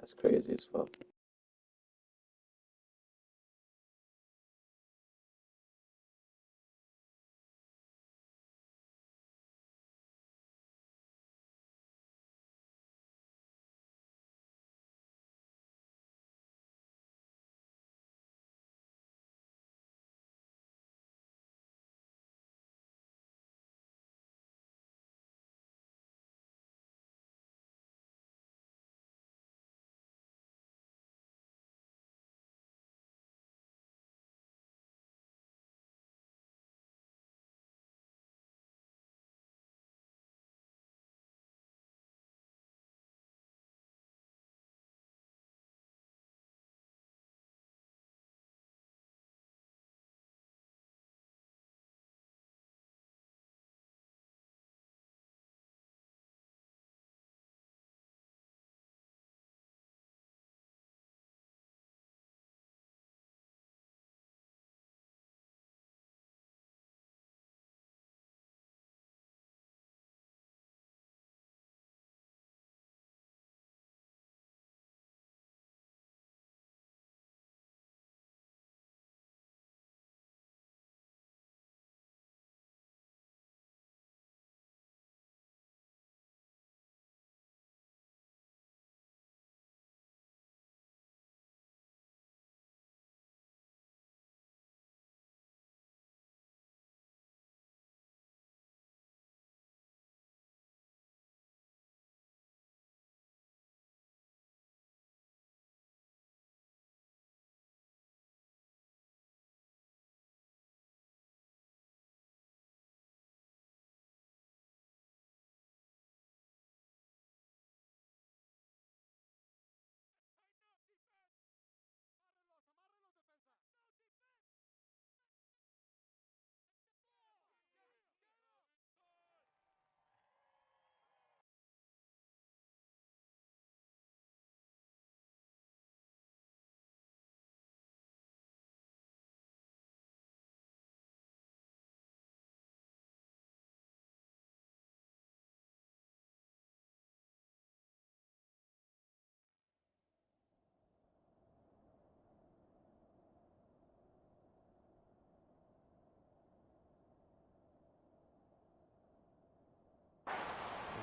That's crazy as fuck.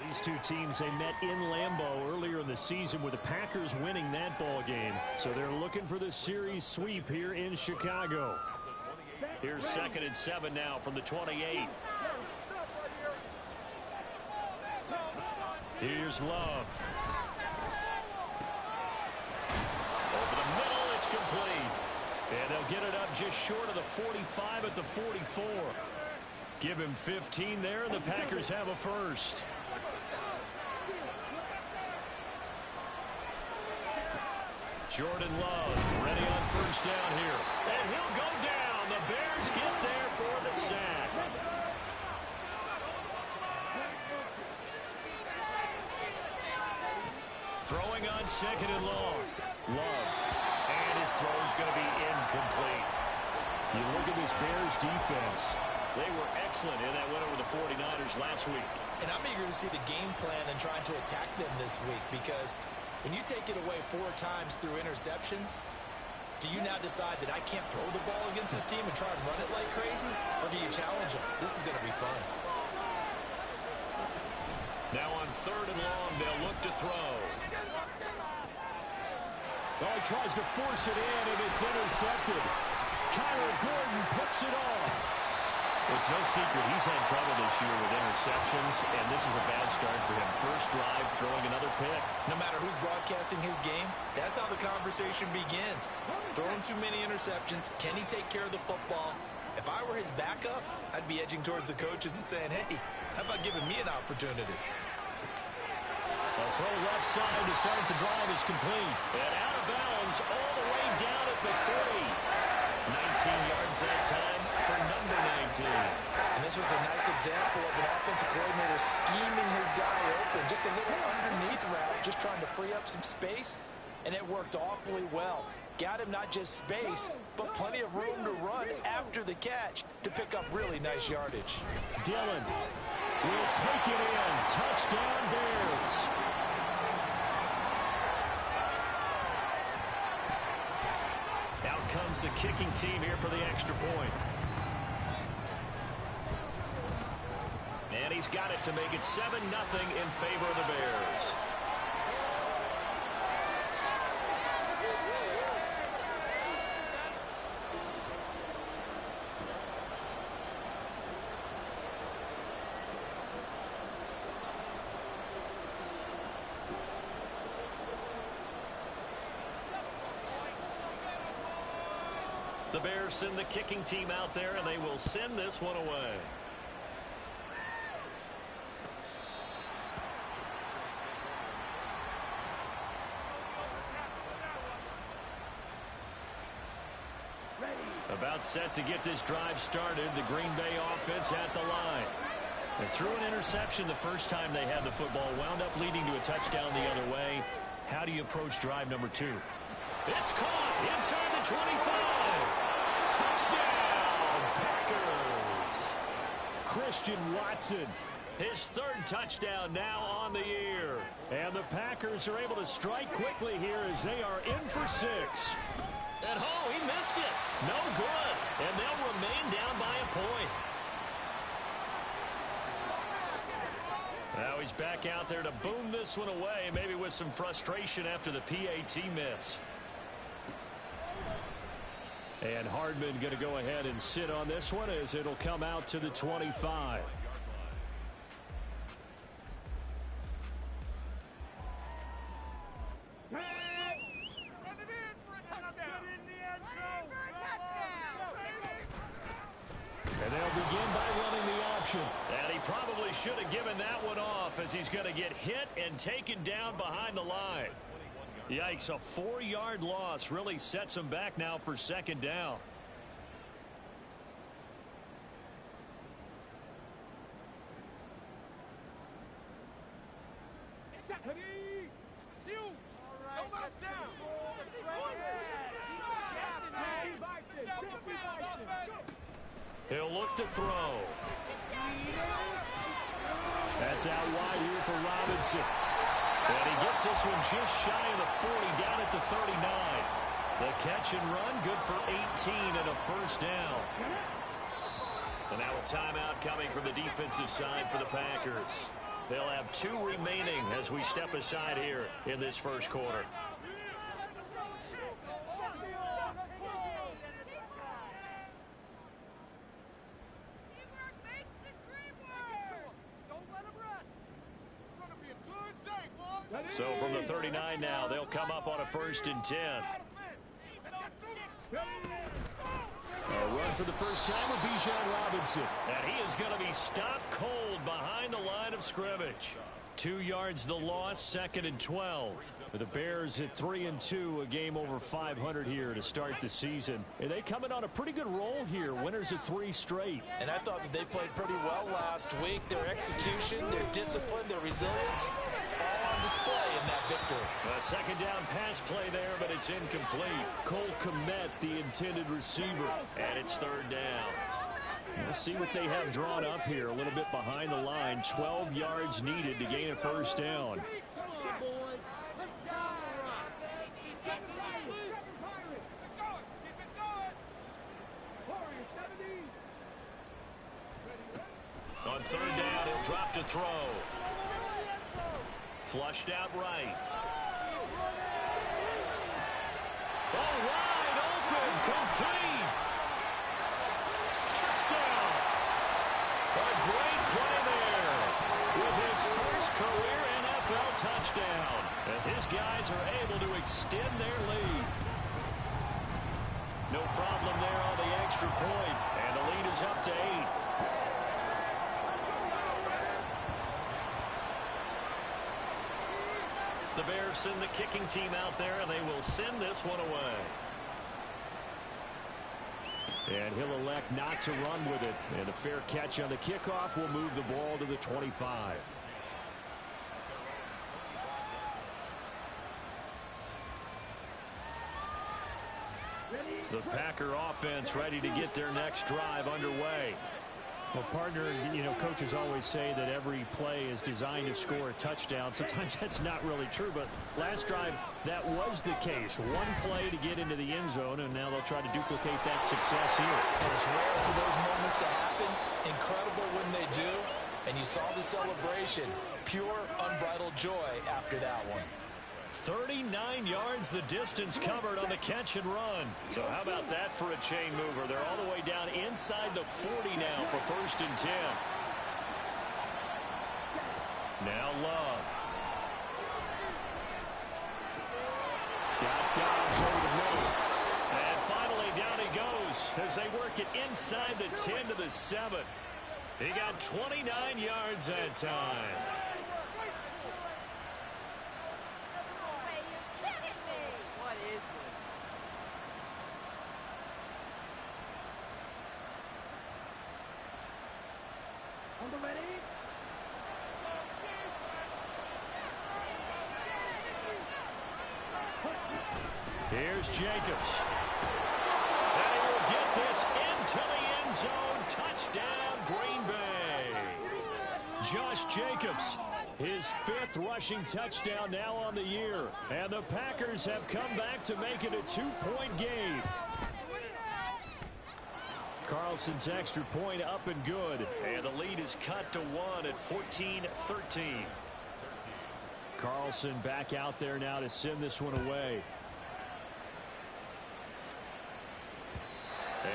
These two teams, they met in Lambeau earlier in the season with the Packers winning that ball game. So they're looking for the series sweep here in Chicago. Here's 2nd and 7 now from the 28. Here's Love. Over the middle, it's complete. And they'll get it up just short of the 45 at the 44. Give him 15 there, and the Packers have a first. Jordan Love ready on first down here. And he'll go down. The Bears get there for the sack. Throwing on 2nd and long. Love. And his throw is going to be incomplete. You look at this Bears defense. They were excellent in that win over the 49ers last week. And I'm eager to see the game plan and trying to attack them this week, because when you take it away 4 times through interceptions, do you now decide that I can't throw the ball against this team and try and run it like crazy? Or do you challenge them? This is going to be fun. Now on 3rd and long, they'll look to throw. Oh, he tries to force it in, and it's intercepted. Kyler Gordon puts it off. It's no secret he's had trouble this year with interceptions, and this is a bad start for him. First drive, throwing another pick. No matter who's broadcasting his game, that's how the conversation begins. Throwing too many interceptions. Can he take care of the football? If I were his backup, I'd be edging towards the coaches and saying, hey, how about giving me an opportunity? A throw left side to start the drive is complete. And out of bounds all the way down at the 30. 19 yards that time for number 19. And this was a nice example of an offensive coordinator scheming his guy open. Just a little underneath route, just trying to free up some space, and it worked awfully well. Got him not just space, but plenty of room to run after the catch to pick up really nice yardage. Dillon will take it in. Touchdown Bears. comes the kicking team here for the extra point. And he's got it to make it 7-0 in favor of the Bears. The Bears send the kicking team out there, and they will send this one away. About set to get this drive started. The Green Bay offense at the line. They threw an interception the first time they had the football. Wound up leading to a touchdown the other way. How do you approach drive number 2? It's caught inside the 25. Touchdown, Packers. Christian Watson, his 3rd touchdown now on the year. And the Packers are able to strike quickly here as they are in for 6. And oh, he missed it. No good. And they'll remain down by a point. Now he's back out there to boom this one away, maybe with some frustration after the PAT miss. And Hardman going to go ahead and sit on this one as it'll come out to the 25. And they'll begin by running the option. And he probably should have given that one off as he's going to get hit and taken down behind the line. Yikes, a 4-yard loss really sets him back now for 2nd down. This is huge. Don't let us down. He'll look to throw. That's out wide here for Robinson. And he gets this one just shy of the 40, down at the 39. The catch and run, good for 18 and a 1st down. So now a timeout coming from the defensive side for the Packers. They'll have 2 remaining as we step aside here in this 1st quarter. So from the 39 now, they'll come up on a 1st and 10. A run for the first time with Bijan Robinson. And he is going to be stopped cold behind the line of scrimmage. 2 yards the loss, 2nd and 12. The Bears at 3-2, a game over 500 here to start the season. And they come in on a pretty good roll here, winners of 3 straight. And I thought that they played pretty well last week. Their execution, their discipline, their resilience, all on display in that victory. A 2nd down pass play there, but it's incomplete. Cole Kmet, the intended receiver, and it's 3rd down. We'll see what they have drawn up here. A little bit behind the line. 12 yards needed to gain a 1st down. On 3rd down, he'll drop to throw. Flushed out right. Oh, wide open, complete. Touchdown. A great play there with his first career NFL touchdown as his guys are able to extend their lead. No problem there on the extra point, and the lead is up to 8. The Bears send the kicking team out there, and they will send this one away. And he'll elect not to run with it. And a fair catch on the kickoff will move the ball to the 25. The Packer offense ready to get their next drive underway. Well, partner, you know, coaches always say that every play is designed to score a touchdown. Sometimes that's not really true, but last drive, that was the case. One play to get into the end zone, and now they'll try to duplicate that success here. And it's rare for those moments to happen. Incredible when they do. And you saw the celebration. Pure, unbridled joy after that one. 39 yards the distance covered on the catch and run. So how about that for a chain mover? They're all the way down inside the 40 now for 1st and 10. Now Love. Got Dobbs over the middle. And finally down he goes as they work it inside the 10 to the 7. He got 29 yards that time. Here's Jacobs. And he will get this into the end zone. Touchdown, Green Bay. Josh Jacobs, his 5th rushing touchdown now on the year. And the Packers have come back to make it a 2-point game. Carlson's extra point up and good. And the lead is cut to 1 at 14-13. Carlson back out there now to send this one away.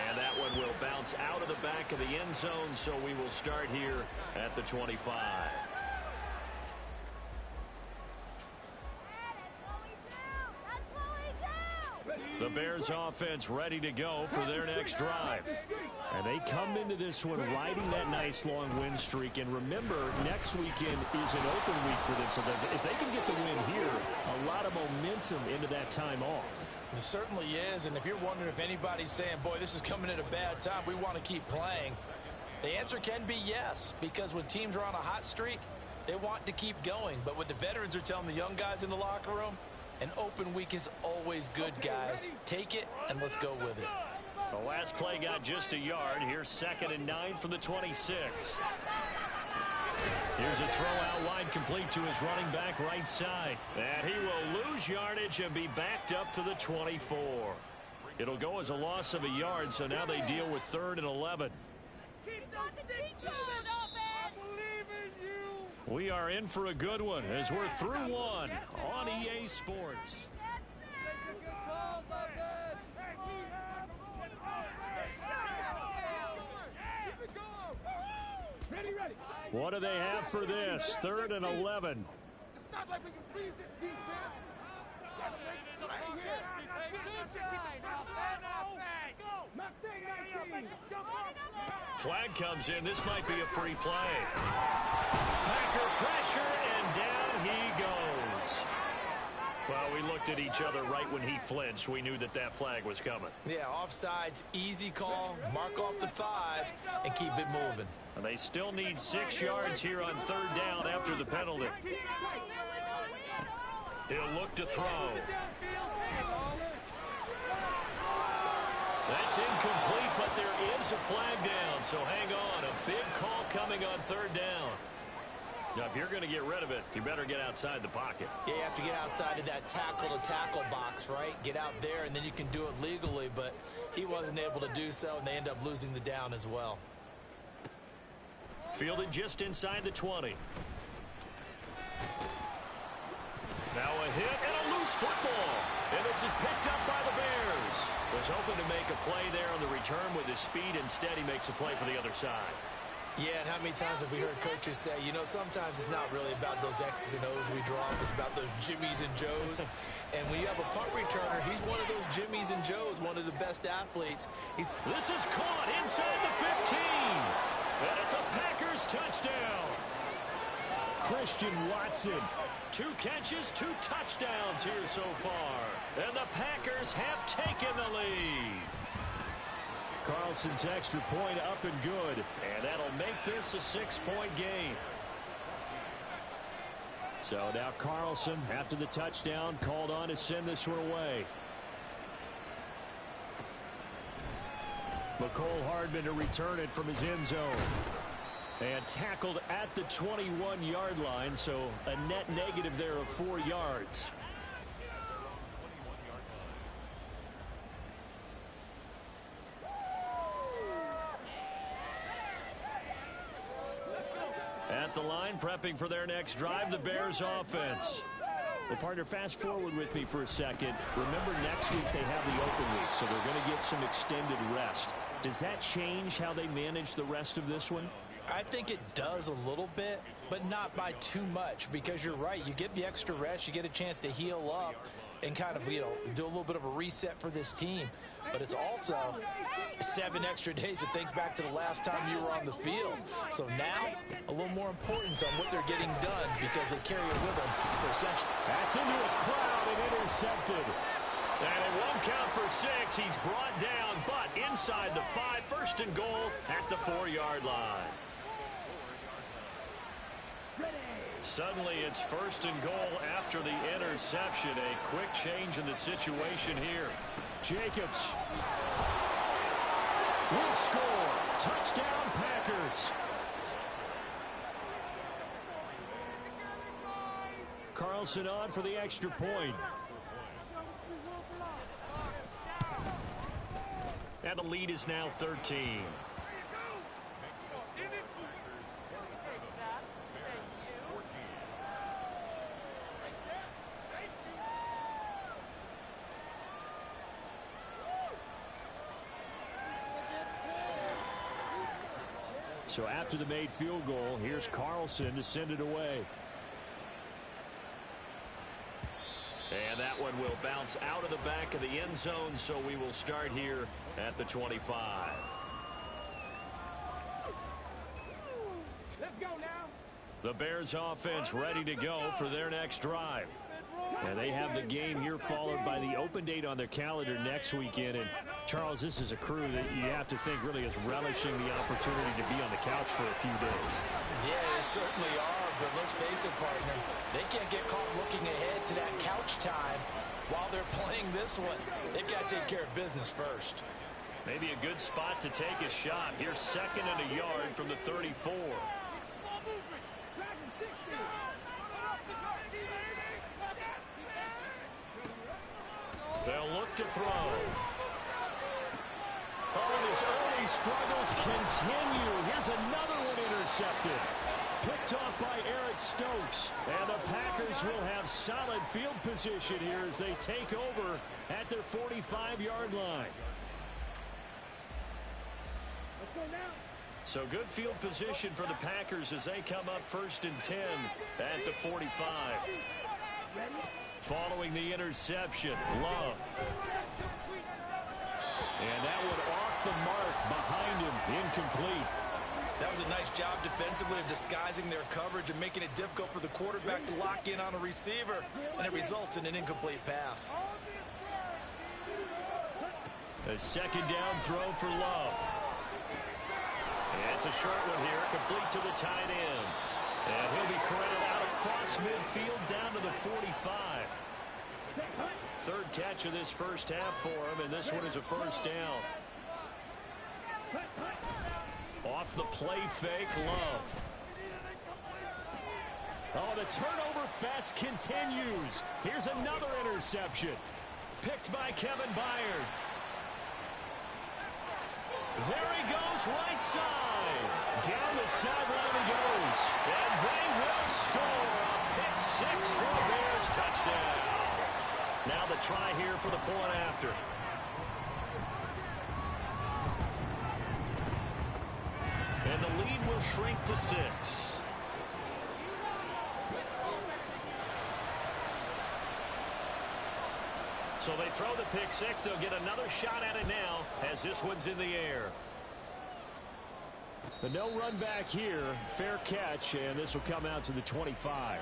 And that one will bounce out of the back of the end zone, so we will start here at the 25. The Bears offense ready to go for their next drive. And they come into this one riding that nice long win streak. And remember, next weekend is an open week for them. So that if they can get the win here, a lot of momentum into that time off. It certainly is, and if you're wondering if anybody's saying, boy, this is coming at a bad time, we want to keep playing, the answer can be yes, because when teams are on a hot streak, they want to keep going. But what the veterans are telling the young guys in the locker room, an open week is always good, guys. Take it, and let's go with it. The last play got just a yard. Here's 2nd and 9 from the 26. Here's a throw out wide, complete to his running back right side. And he will lose yardage and be backed up to the 24. It'll go as a loss of a yard, so now they deal with 3rd and 11. We are in for a good one as we're through one on EA Sports. What do they have for this? 3rd and 11. It's not like we can freeze this defense. Gotta make it right here. Flag comes in. This might be a free play. Packer pressure, and down he goes. Well, we looked at each other right when he flinched. We knew that that flag was coming. Yeah, offsides, easy call, mark off the 5, and keep it moving. And they still need 6 yards here on 3rd down after the penalty. He'll look to throw. That's incomplete, but there is a flag down, so hang on. A big call coming on 3rd down. Now, if you're going to get rid of it, you better get outside the pocket. Yeah, you have to get outside of that tackle-to-tackle box, right? Get out there, and then you can do it legally, but he wasn't able to do so, and they end up losing the down as well. Fielded just inside the 20. Now a hit and a loose football. And this is picked up by the Bears. Was hoping to make a play there on the return with his speed. Instead, he makes a play for the other side. Yeah, and how many times have we heard coaches say, you know, sometimes it's not really about those X's and O's we draw. It's about those Jimmies and Joes. And when you have a punt returner, he's one of those Jimmies and Joes, one of the best athletes. This is caught inside the 15. And it's a Packers touchdown. Christian Watson. 2 catches, 2 touchdowns here so far. And the Packers have taken the lead. Carlson's extra point up and good. And that'll make this a 6-point game. So now Carlson, after the touchdown, called on to send this one away. McCole Hardman to return it from his end zone. And tackled at the 21-yard line, so a net negative there of 4 yards. At the line, prepping for their next drive, the Bears offense. Well, partner, fast forward with me for a second. Remember, next week they have the open week, so they're going to get some extended rest. Does that change how they manage the rest of this one? I think it does a little bit, but not by too much, because you're right. You get the extra rest, you get a chance to heal up and kind of, do a little bit of a reset for this team. But it's also 7 extra days to think back to the last time you were on the field. So now, a little more importance on what they're getting done because they carry it with them for a century. That's into a crowd and intercepted. And it won't count for 6. He's brought down, but inside the 5, first and goal at the 4-yard line. Suddenly it's first and goal after the interception. A quick change in the situation here. Jacobs will score. Touchdown, Packers. Carlson on for the extra point. And the lead is now 13. So after the made field goal, here's Carlson to send it away. And that one will bounce out of the back of the end zone, so we will start here at the 25. Let's go now. The Bears offense ready to go for their next drive. And they have the game here followed by the open date on their calendar next weekend. And Charles, this is a crew that you have to think really is relishing the opportunity to be on the couch for a few days. Yeah, they certainly are, but let's face it, partner. They can't get caught looking ahead to that couch time while they're playing this one. They've got to take care of business first. Maybe a good spot to take a shot. Here's second and a yard from the 34. They'll look to throw. Oh, and his early struggles continue. Here's another one intercepted. Picked off by Eric Stokes. And the Packers will have solid field position here as they take over at their 45-yard line. So good field position for the Packers as they come up first and 10 at the 45. Following the interception, Love. And that one off the mark behind him, incomplete. That was a nice job defensively of disguising their coverage and making it difficult for the quarterback to lock in on a receiver, and it results in an incomplete pass. A second down throw for Love. And it's a short one here, complete to the tight end. And he'll be corralled out across midfield down to the 45. Third catch of this first half for him, and this one is a first down. Off the play fake, Love. Oh, the turnover fest continues. Here's another interception. Picked by Kevin Byard. There he goes, right side. Down the sideline he goes. And they will score. A pick six for the Bears, touchdown. Now the try here for the point after. And the lead will shrink to 6. So they throw the pick six. They'll get another shot at it now as this one's in the air. The no run back here. Fair catch, and this will come out to the 25.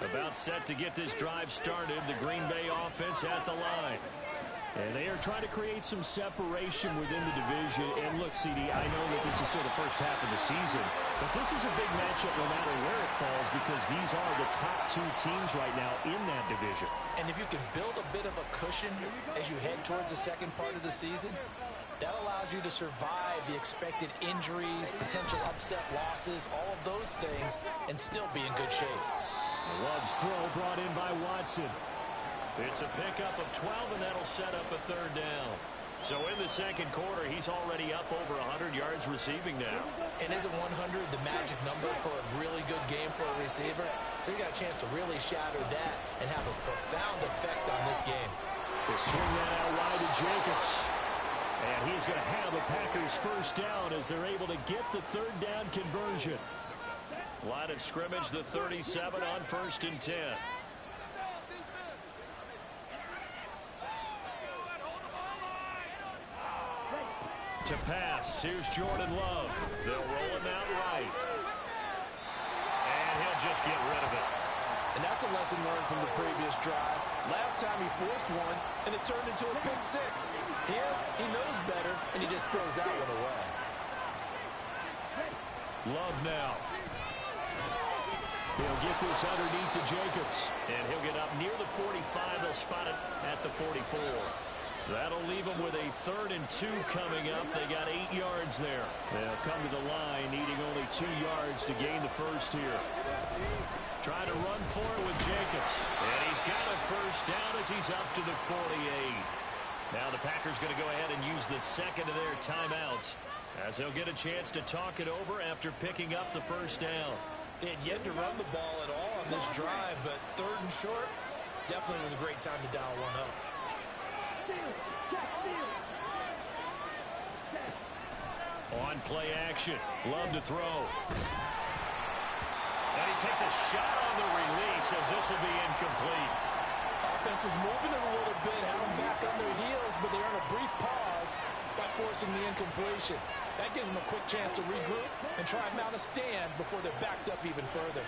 About set to get this drive started. The Green Bay offense at the line. And they are trying to create some separation within the division. And look, CD, I know that this is still the first half of the season, but this is a big matchup no matter where it falls because these are the top two teams right now in that division. And if you can build a bit of a cushion as you head towards the second part of the season, that allows you to survive the expected injuries, potential upset losses, all of those things, and still be in good shape. Love's throw brought in by Watson. It's a pickup of 12, and that'll set up a third down. So in the second quarter, he's already up over 100 yards receiving now. And isn't 100 the magic number for a really good game for a receiver? So he got a chance to really shatter that and have a profound effect on this game. They swing that out wide to Jacobs. And he's going to have a Packers first down as they're able to get the third down conversion. Line of scrimmage, the 37 on 1st and 10. To pass, here's Jordan Love. They'll roll him out right. And he'll just get rid of it. And that's a lesson learned from the previous drive. Last time he forced one, and it turned into a pick six. Here, he knows better, and he just throws that one away. Love now. He'll get this underneath to Jacobs. And he'll get up near the 45. They'll spot it at the 44. That'll leave them with a 3rd and 2 coming up. They got 8 yards there. They'll come to the line, needing only 2 yards to gain the first here. Trying to run for it with Jacobs. And he's got a first down as he's up to the 48. Now the Packers going to go ahead and use the second of their timeouts as they'll get a chance to talk it over after picking up the first down. They had yet to run the ball at all on this drive, but 3rd and short definitely was a great time to dial one up. On play action, Love to throw. And he takes a shot on the release as this will be incomplete. Offense was moving it a little bit, had them back on their heels, but they earned a brief pause by forcing the incompletion. That gives them a quick chance to regroup and try and mount a stand before they're backed up even further.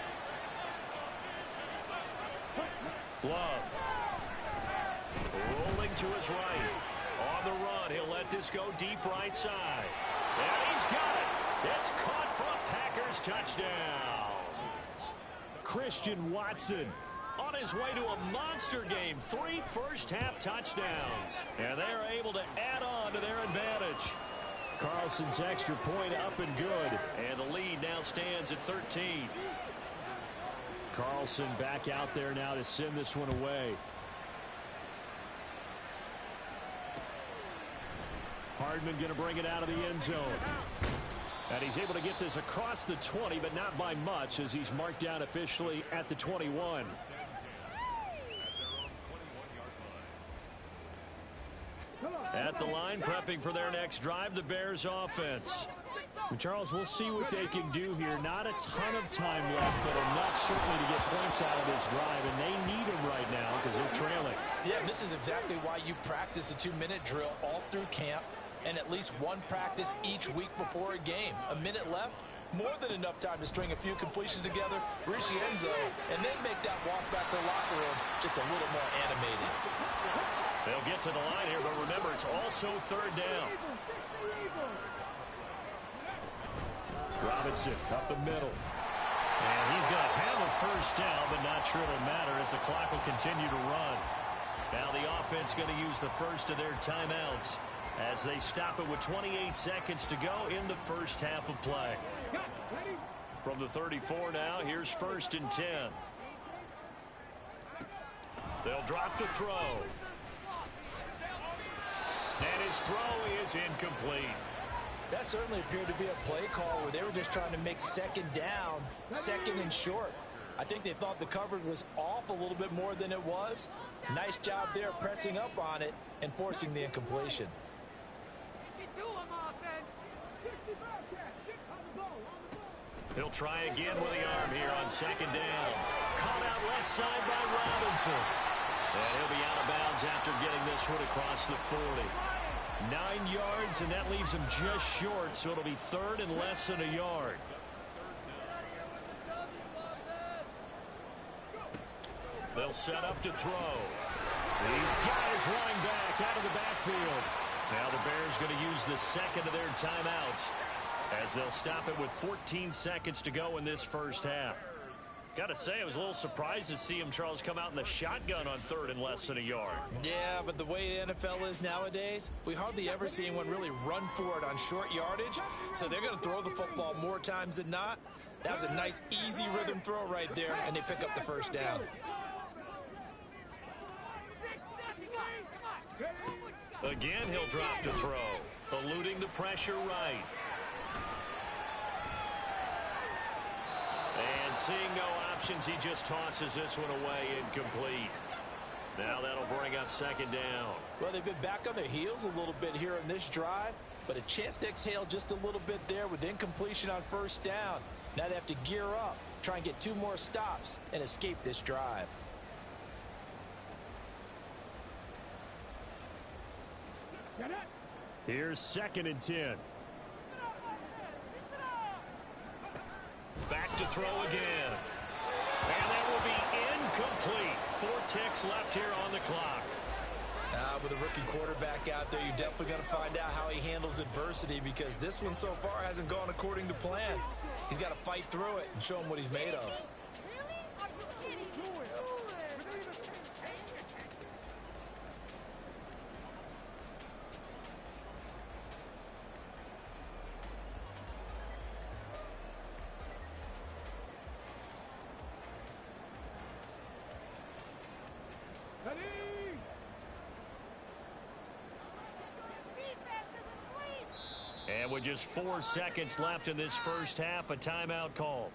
Love. Rolling to his right. On the run, he'll let this go deep right side. And he's got it. It's caught for a Packers touchdown. Christian Watson on his way to a monster game. 3 first-half touchdowns. And they are able to add on to their advantage. Carlson's extra point up and good. And the lead now stands at 13. Carlson back out there now to send this one away. Hardman going to bring it out of the end zone. And he's able to get this across the 20, but not by much as he's marked down officially at the 21. At the line, prepping for their next drive, the Bears offense. And Charles, we'll see what they can do here. Not a ton of time left, but enough certainly to get points out of this drive, and they need them right now because they're trailing. Yeah, this is exactly why you practice a 2-minute drill all through camp and at least one practice each week before a game. A minute left, more than enough time to string a few completions together, reach the end zone, and then make that walk back to the locker room just a little more animated. They'll get to the line here, but remember, it's also 3rd down. Robinson up the middle. And he's going to have a first down, but not sure it'll matter as the clock will continue to run. Now the offense going to use the first of their timeouts as they stop it with 28 seconds to go in the first half of play. From the 34 now, here's 1st and 10. They'll drop to throw. And his throw is incomplete. That certainly appeared to be a play call where they were just trying to make 2nd down, 2nd and short. I think they thought the coverage was off a little bit more than it was. Nice job there pressing up on it and forcing the incompletion. He'll try again with the arm here on 2nd down. Caught out left side by Robinson. And he'll be out of bounds after getting this one across the 40. 9 yards, and that leaves him just short, so it'll be 3rd and less than a yard. They'll set up to throw. These guys running back out of the backfield. Now the Bears going to use the second of their timeouts as they'll stop it with 14 seconds to go in this first half. Got to say, I was a little surprised to see him, Charles, come out in the shotgun on third and less than a yard. Yeah, but the way the NFL is nowadays, we hardly ever see anyone really run for it on short yardage. So they're going to throw the football more times than not. That was a nice, easy rhythm throw right there, and they pick up the first down. Again, he'll drop to throw, eluding the pressure right. And seeing no options, he just tosses this one away incomplete. Now that'll bring up second down. Well, they've been back on their heels a little bit here in this drive, but a chance to exhale just a little bit there with incompletion on first down. Now they have to gear up, try and get 2 more stops, and escape this drive. Here's second and 10. Back to throw again. And that will be incomplete. 4 ticks left here on the clock. With a rookie quarterback out there, you're definitely going to find out how he handles adversity, because this one so far hasn't gone according to plan. He's got to fight through it and show him what he's made of. And with just 4 seconds left in this first half, a timeout call.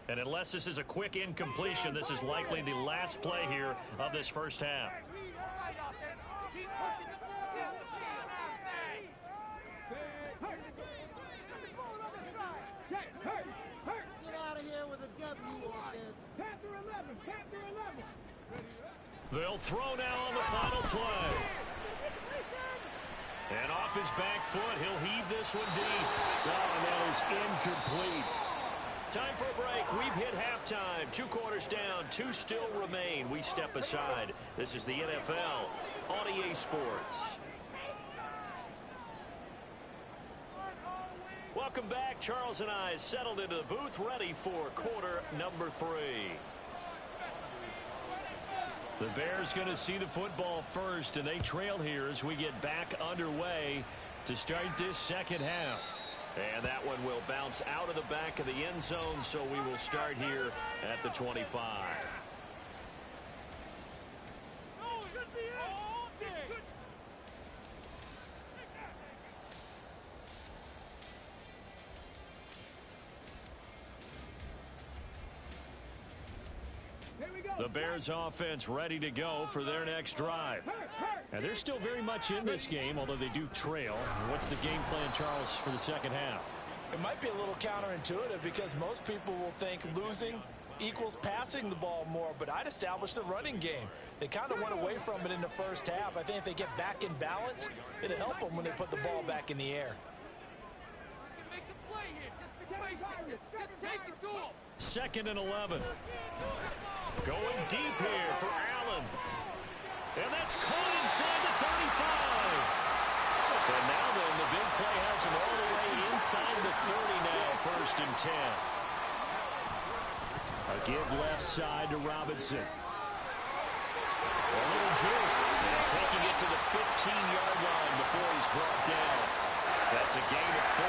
And unless this is a quick incompletion, this is likely the last play here of this first half. They'll throw now on the final play. And off his back foot, he'll heave this one deep. Oh, and that is incomplete. Time for a break. We've hit halftime. 2 quarters down. 2 still remain. We step aside. This is the NFL on EA Sports. Welcome back. Charles and I settled into the booth, ready for quarter number 3. The Bears going to see the football first, and they trail here as we get back underway to start this second half. And that one will bounce out of the back of the end zone, so we will start here at the 25. The Bears offense ready to go for their next drive. And they're still very much in this game, although they do trail. What's the game plan, Charles, for the second half? It might be a little counterintuitive, because most people will think losing equals passing the ball more, but I'd establish the running game. They kind of went away from it in the first half. I think if they get back in balance, it'll help them when they put the ball back in the air. Make the play here. Just be patient. Just take it to him. Second and 11. Going deep here for Allen. And that's caught inside the 35. So now then, the big play has him all the way inside the 30 now. First and 10. A give left side to Robinson. A little juke. And taking it to the 15-yard line before he's brought down. That's a gain of 14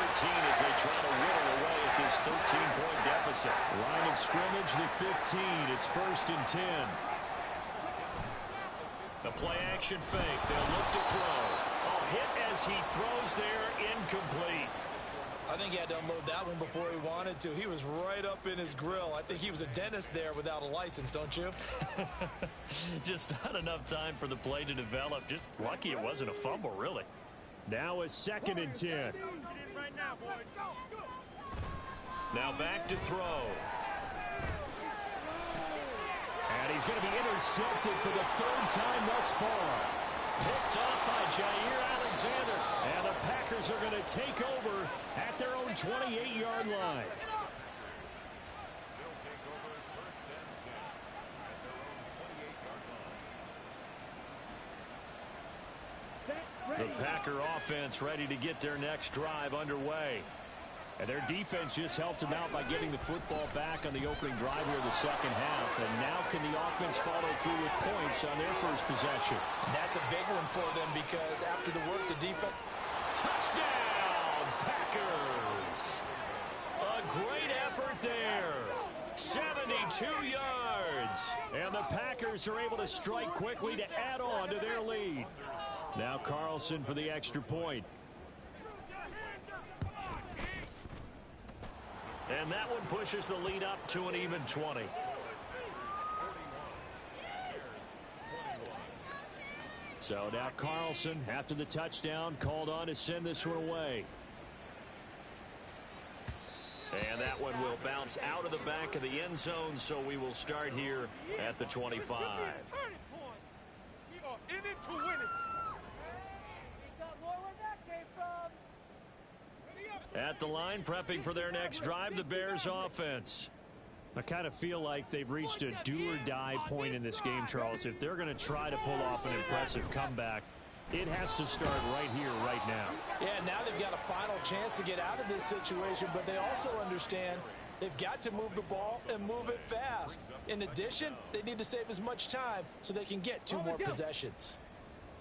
as they try to whittle away at this 13-point deficit. Line of scrimmage, the 15. It's first and 10. The play-action fake. They'll look to throw. Oh, hit as he throws there, incomplete. I think he had to unload that one before he wanted to. He was right up in his grill. I think he was a dentist there without a license, don't you? Just not enough time for the play to develop. Just lucky it wasn't a fumble, really. Now a second and 10. Now back to throw. And he's going to be intercepted for the 3rd time thus far. Picked up by Jair Alexander. And the Packers Packers are going to take over at their own 28-yard line. They'll take over first and 10 at their own 28-yard line. The Packer offense ready to get their next drive underway. And their defense just helped them out by getting the football back on the opening drive here of the second half. And now can the offense follow through with points on their first possession? That's a big one for them because after the work, the defense... Touchdown, Packers! A great effort there. 72 yards. And the Packers are able to strike quickly to add on to their lead. Now Carlson for the extra point. And that one pushes the lead up to an even 20. So now Carlson, after the touchdown, called on to send this one away. And that one will bounce out of the back of the end zone, so we will start here at the 25. We are in it to win it. At the line, prepping for their next drive, the Bears offense. I kind of feel like they've reached a do-or-die point in this game, Charles. If they're going to try to pull off an impressive comeback, it has to start right here, right now. Yeah, now they've got a final chance to get out of this situation, but they also understand they've got to move the ball and move it fast. In addition, they need to save as much time so they can get 2 more possessions.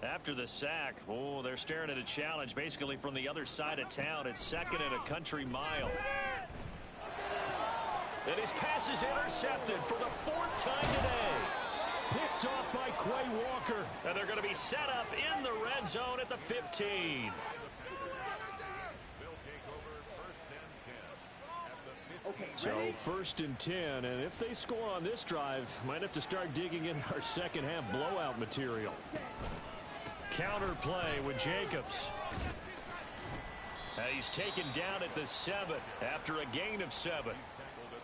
After the sack, oh, they're staring at a challenge basically from the other side of town. It's second and a country mile. And his pass is intercepted for the 4th time today. Picked off by Quay Walker. And they're going to be set up in the red zone at the 15. They'll take over first and 10 at the 15. So first and 10, and if they score on this drive, might have to start digging in our second half blowout material. Counter play with Jacobs. He's taken down at the 7 after a gain of 7.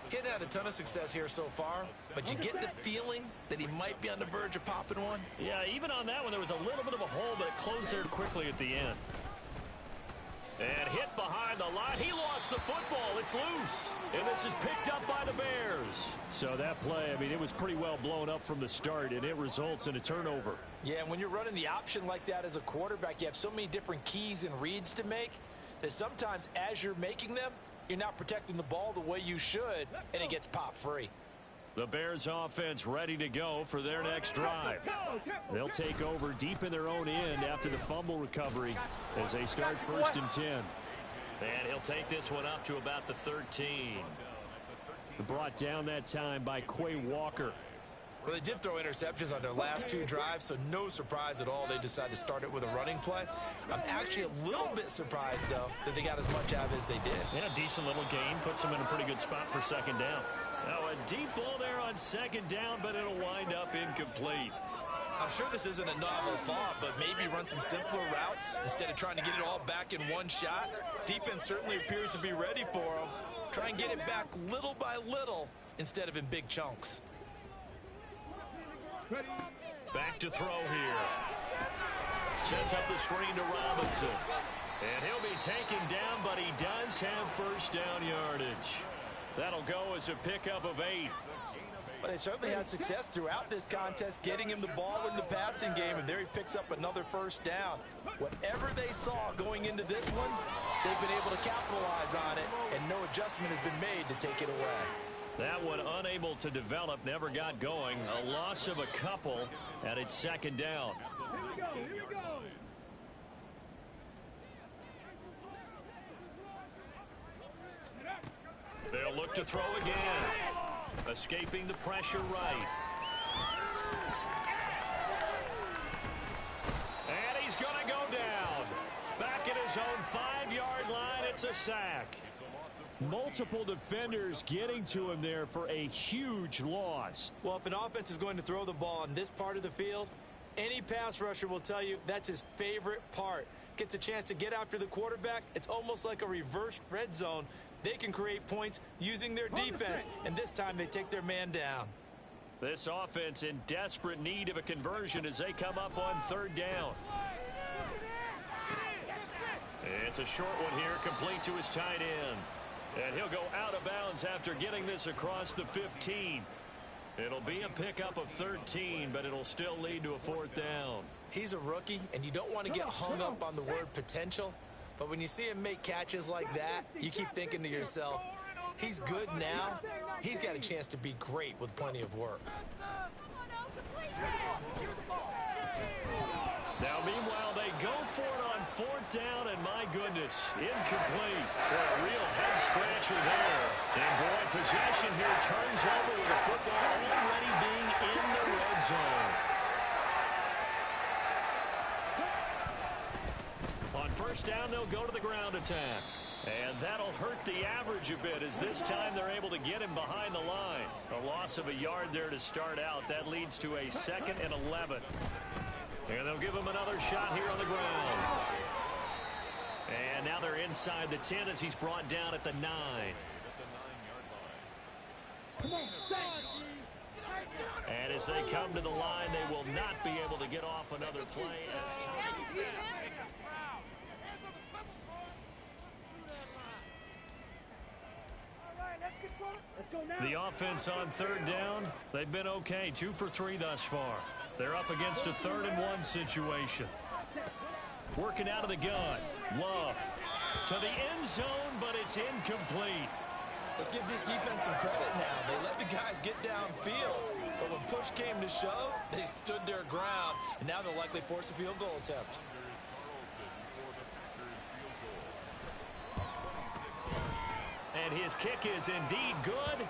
Getting had a ton of success here so far, but you get the feeling that he might be on the verge of popping one. Yeah, even on that one, there was a little bit of a hole, but it closed there quickly at the end. And hit behind the line. He lost the football. It's loose. And this is picked up by the Bears. So that play, I mean, it was pretty well blown up from the start, and it results in a turnover. Yeah, when you're running the option like that as a quarterback, you have so many different keys and reads to make that sometimes as you're making them, you're not protecting the ball the way you should, and it gets popped free. The Bears offense ready to go for their next drive. They'll take over deep in their own end after the fumble recovery as they start first and 10. And he'll take this one up to about the 13. Brought down that time by Quay Walker. Well, they did throw interceptions on their last 2 drives, so no surprise at all they decided to start it with a running play. I'm actually a little bit surprised, though, that they got as much out of it as they did. Yeah, decent little gain. Puts them in a pretty good spot for second down. Now a deep ball there on second down, but it'll wind up incomplete. I'm sure this isn't a novel thought, but maybe run some simpler routes instead of trying to get it all back in one shot. Defense certainly appears to be ready for them. Try and get it back little by little instead of in big chunks. Back to throw here. Sets up the screen to Robinson. And he'll be taken down, but he does have first down yardage. That'll go as a pickup of 8. But they certainly had success throughout this contest, getting him the ball in the passing game, and there he picks up another first down. Whatever they saw going into this one, they've been able to capitalize on it, and no adjustment has been made to take it away. That one unable to develop, never got going. A loss of a couple, and it's second down. Here we go. They'll look to throw again. Escaping the pressure right. And he's going to go down. Back at his own 5-yard line, it's a sack. Multiple defenders getting to him there for a huge loss. Well, if an offense is going to throw the ball on this part of the field, any pass rusher will tell you that's his favorite part. Gets a chance to get after the quarterback. It's almost like a reverse red zone. They can create points using their defense, and this time they take their man down. This offense in desperate need of a conversion as they come up on third down. It's a short one here, complete to his tight end. And he'll go out of bounds after getting this across the 15. It'll be a pickup of 13, but it'll still lead to a 4th down. He's a rookie, and you don't want to get hung up on the word potential. But when you see him make catches like that, you keep thinking to yourself, he's good now. He's got a chance to be great with plenty of work. Now, meanwhile, they go for it on 4th down, and my goodness, incomplete. Boy, a real head-scratcher there. And, boy, possession here turns over with the football already being in the red zone. On 1st down, they'll go to the ground attack. And that'll hurt the average a bit as this time they're able to get him behind the line. A loss of a yard there to start out. That leads to a 2nd and 11. And they'll give him another shot here on the ground. And now they're inside the 10 as he's brought down at the 9. And as they come to the line, they will not be able to get off another play as time. The offense on 3rd down, they've been okay. 2 for 3 thus far. They're up against a 3rd and 1 situation. Working out of the gun. Love to the end zone, but it's incomplete. Let's give this defense some credit now. They let the guys get downfield, but when push came to shove, they stood their ground, and now they'll likely force a field goal attempt. And his kick is indeed good.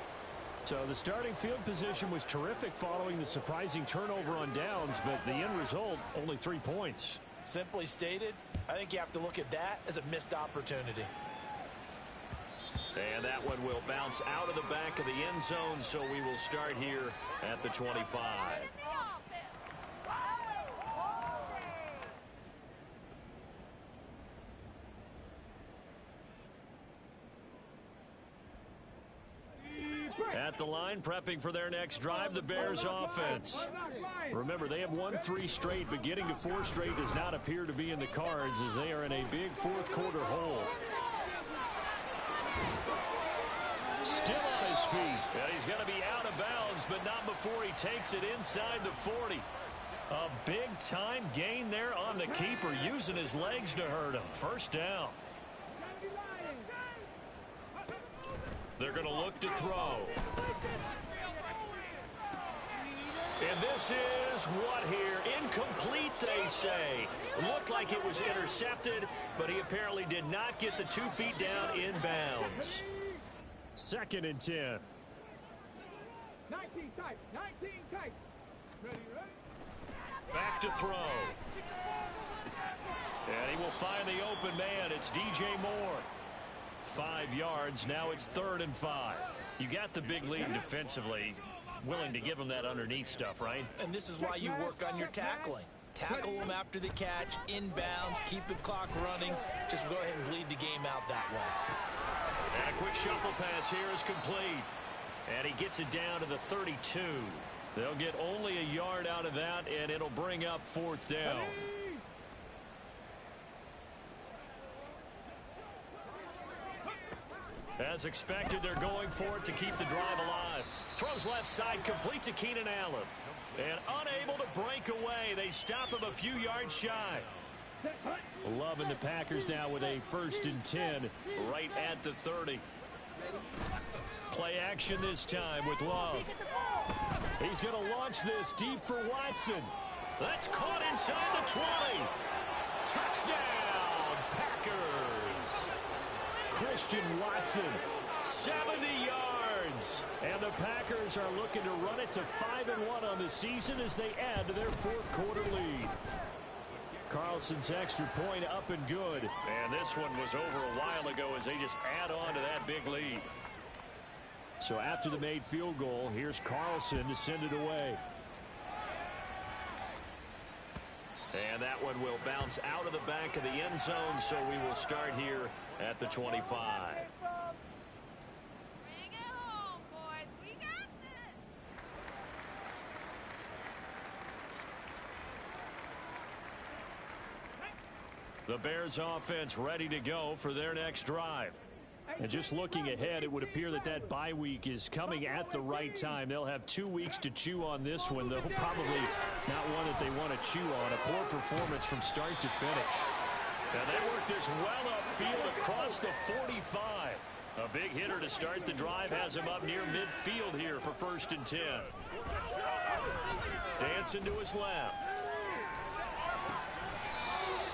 So the starting field position was terrific following the surprising turnover on downs, but the end result, only 3 points. Simply stated, I think you have to look at that as a missed opportunity. And that one will bounce out of the back of the end zone, so we will start here at the 25. At the line, prepping for their next drive, the Bears offense. Remember, they have won 3 straight, but getting to 4 straight does not appear to be in the cards as they are in a big 4th quarter hole. Still on his feet. Yeah, he's going to be out of bounds, but not before he takes it inside the 40. A big-time gain there on the keeper, using his legs to hurt him. 1st down. They're going to look to throw. And this is what here? Incomplete, they say. Looked like it was intercepted, but he apparently did not get the 2 feet down in bounds. 2nd and 10. 19 tight. 19 tight. Ready? Back to throw. And he will find the open man. It's DJ Moore. 5 yards. Now it's 3rd and 5. You got the big lead defensively. Willing to give him that underneath stuff, right? And this is why you work on your tackling. Tackle them after the catch, inbounds, keep the clock running. Just go ahead and bleed the game out that way. And a quick shuffle pass here is complete. And he gets it down to the 32. They'll get only a yard out of that, and it'll bring up 4th down. As expected, they're going for it to keep the drive alive. Throws left side, complete to Keenan Allen. And unable to break away. They stop him a few yards shy. Love and the Packers now with a 1st and 10 right at the 30. Play action this time with Love. He's going to launch this deep for Watson. That's caught inside the 20. Touchdown, Packers. Christian Watson, 70 yards. And the Packers are looking to run it to 5-1 on the season as they add to their 4th quarter lead. Carlson's extra point up and good. And this one was over a while ago as they just add on to that big lead. So after the made field goal, here's Carlson to send it away. And that one will bounce out of the back of the end zone, so we will start here at the 25. Bring it home, boys. We got this. The Bears offense ready to go for their next drive. And just looking ahead, it would appear that that bye week is coming at the right time. They'll have 2 weeks to chew on this one, though probably not one that they want to chew on. A poor performance from start to finish. And they work this well upfield across the 45. A big hitter to start the drive has him up near midfield here for 1st and 10. Dancing to his left.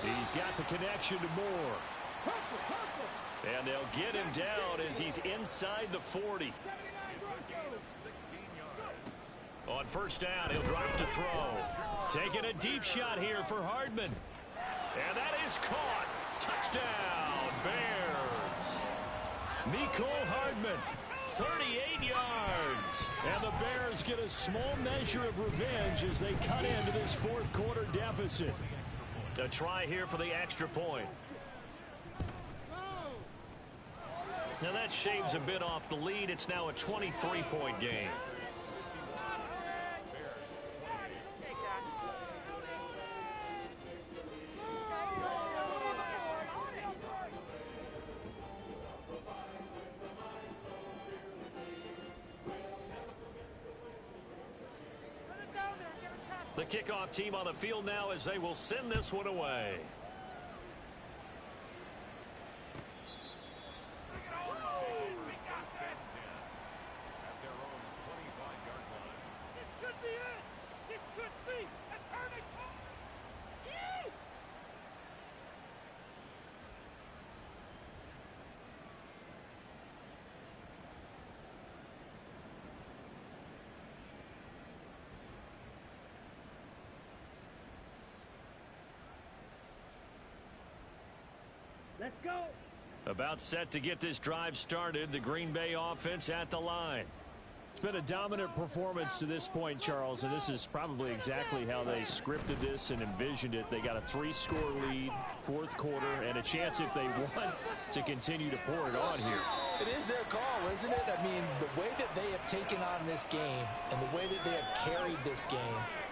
He's got the connection to Moore. And they'll get him down as he's inside the 40. On 1st down, he'll drop to throw. Taking a deep shot here for Hardman. And that is caught. Touchdown, Bears. Mecole Hardman, 38 yards. And the Bears get a small measure of revenge as they cut into this 4th quarter deficit. A try here for the extra point. Now that shaves a bit off the lead. It's now a 23-point game. The kickoff team on the field now as they will send this one away. Let's go. About set to get this drive started. The Green Bay offense at the line. It's been a dominant performance to this point, Charles, and this is probably exactly how they scripted this and envisioned it. They got a 3-score lead, 4th quarter, and a chance if they want to continue to pour it on here. It is their call, isn't it? I mean, the way that they have taken on this game and the way that they have carried this game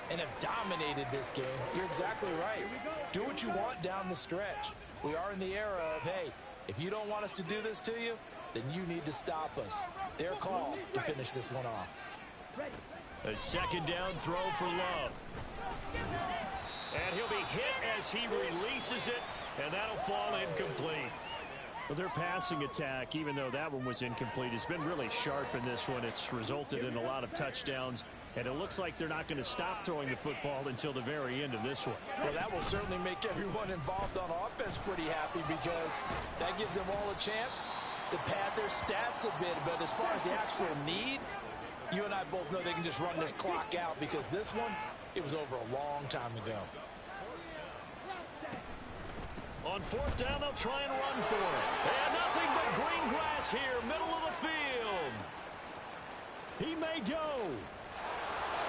and have dominated this game, you're exactly right. Do what you want down the stretch. We are in the era of, hey, if you don't want us to do this to you, then you need to stop us. Their call to finish this one off. A 2nd down throw for Love. And he'll be hit as he releases it, and that'll fall incomplete. Well, their passing attack, even though that one was incomplete, has been really sharp in this one. It's resulted in a lot of touchdowns, and it looks like they're not going to stop throwing the football until the very end of this one. Well, that will certainly make everyone involved on offense pretty happy because that gives them all a chance to pad their stats a bit. But as far as the actual need, you and I both know they can just run this clock out because this one, it was over a long time ago. On 4th down, they'll try and run for it. And nothing but green grass here, middle of the field. He may go.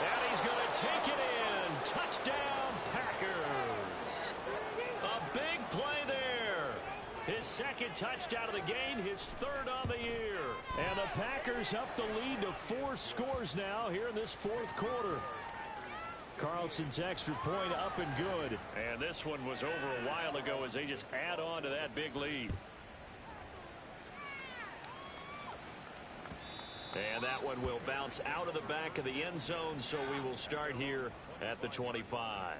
And he's going to take it in. Touchdown, Packers. A big play there. His 2nd touchdown of the game, his 3rd on the year. And the Packers up the lead to 4 scores now here in this 4th quarter. Carlson's extra point up and good. And this one was over a while ago as they just add on to that big lead. And that one will bounce out of the back of the end zone, so we will start here at the 25.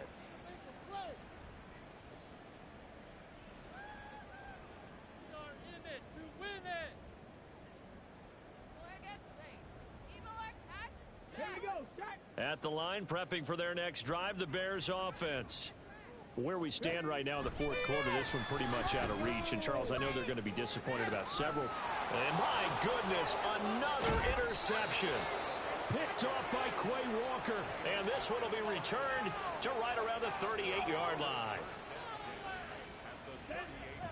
At the line, prepping for their next drive, the Bears offense. Where we stand right now in the 4th quarter, this one pretty much out of reach. And, Charles, I know they're going to be disappointed about several. And, my goodness, another interception. Picked off by Quay Walker. And this one will be returned to right around the 38-yard line.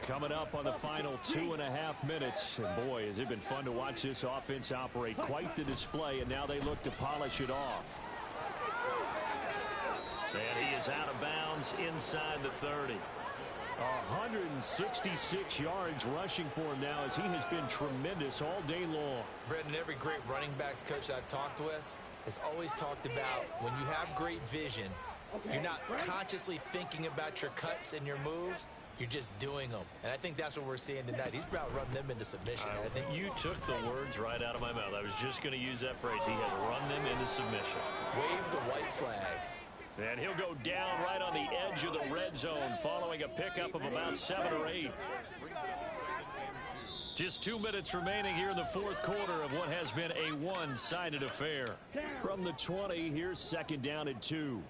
Coming up on the final 2.5 minutes. And, boy, has it been fun to watch this offense operate. Quite the display, and now they look to polish it off. And he is out of bounds inside the 30. 166 yards rushing for him now as he has been tremendous all day long. Brendan, every great running backs coach I've talked with has always talked about when you have great vision, you're not consciously thinking about your cuts and your moves. You're just doing them. And I think that's what we're seeing tonight. He's about running them into submission, hasn't he? You took the words right out of my mouth. I was just going to use that phrase. He has run them into submission. Wave the white flag. And he'll go down right on the edge of the red zone following a pickup of about 7 or 8. Just 2 minutes remaining here in the fourth quarter of what has been a one-sided affair. From the 20, here's second down and 2.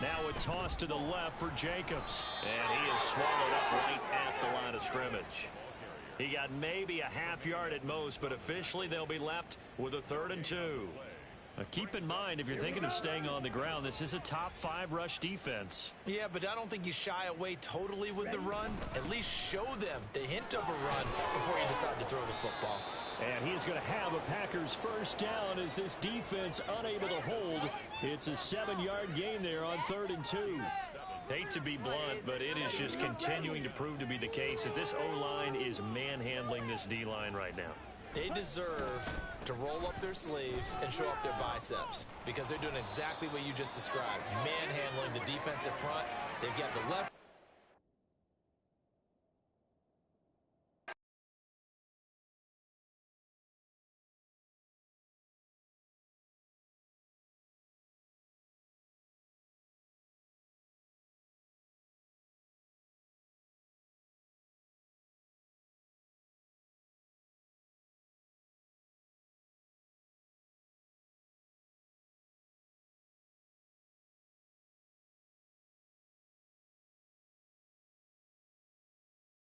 Now a toss to the left for Jacobs. And he is swallowed up right at the line of scrimmage. He got maybe a half yard at most, but officially they'll be left with a 3rd and 2. Now keep in mind, if you're thinking of staying on the ground, this is a top 5 rush defense. Yeah, but I don't think you shy away totally with the run. At least show them the hint of a run before you decide to throw the football. And he's going to have a Packers first down as this defense unable to hold. It's a 7-yard gain there on 3rd and 2. Hate to be blunt, but it is just continuing to prove to be the case that this O-line is manhandling this D-line right now. They deserve to roll up their sleeves and show up their biceps because they're doing exactly what you just described. Manhandling the defensive front. They've got the left.